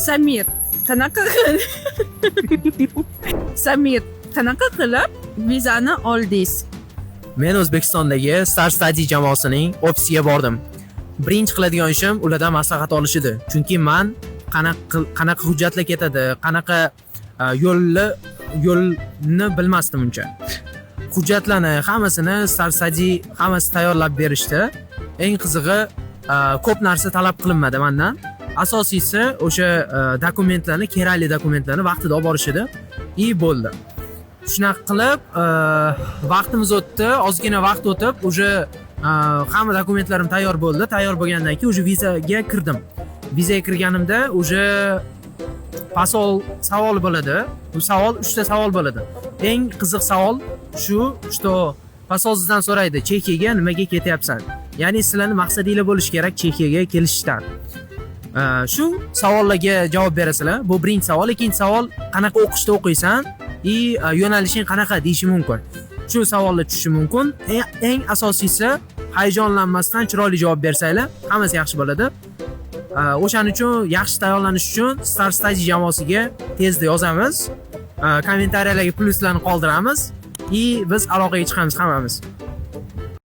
Samir, qanaqa Samir, qanaqa qilib vizani oldingiz? Men O'zbekistondagi Star Study jamoasining ofisiga bordim. Birinchi qiladigan ishim ulardan maslahat olish edi. Chunki men qanaqa hujjatlar ketadi, qanaqa yo'lni bilmasdim uncha. Hujjatlarni hammasini Star Study hammasi tayyorlab berishdi. Eng qizig'i ko'p narsa talab qilinmadi mendan. Asosiysi o'sha dokumentlarni, kerakli dokumentlarni vaqtida olib borishdi. Bo'ldi. Shunaqa qilib vaqtimiz o'tdi, ozgina vaqt o'tib, o'sha hamma dokumentlarim tayyor bo'ldi. Tayyor bo'lgandan keyin o'sha vizaga kirdim. Vizaga kirganimda o'sha pasol savol bo'ladi. Bu savol 3 ta savol bo'ladi. Eng qiziq savol shu, что pasol sizdan so'raydi, Chexiyaga nimaga ketyapsan? Ya'ni sizlarning maqsadinglar bo'lishi kerak Chexiyaga kelishdan. Shu savollarga javob berasizlar. Bu birinchi savol. Ikkinchi savol, qanaqa o'qishda o'qiysan? Yo'nalishing qanaqa deyishi mumkin. Shu savollar tushishi mumkin. Eng asosiysi, hayajonlanmasdan chiroyli javob bersanglar, hammasi yaxshi bo'ladi. O'shaning uchun yaxshi tayyorlanish uchun Star Study jamoasiga tezda yozamiz. Kommentariyalarga pluslarni qoldiramiz. Biz aloqaga chiqamiz hammamiz.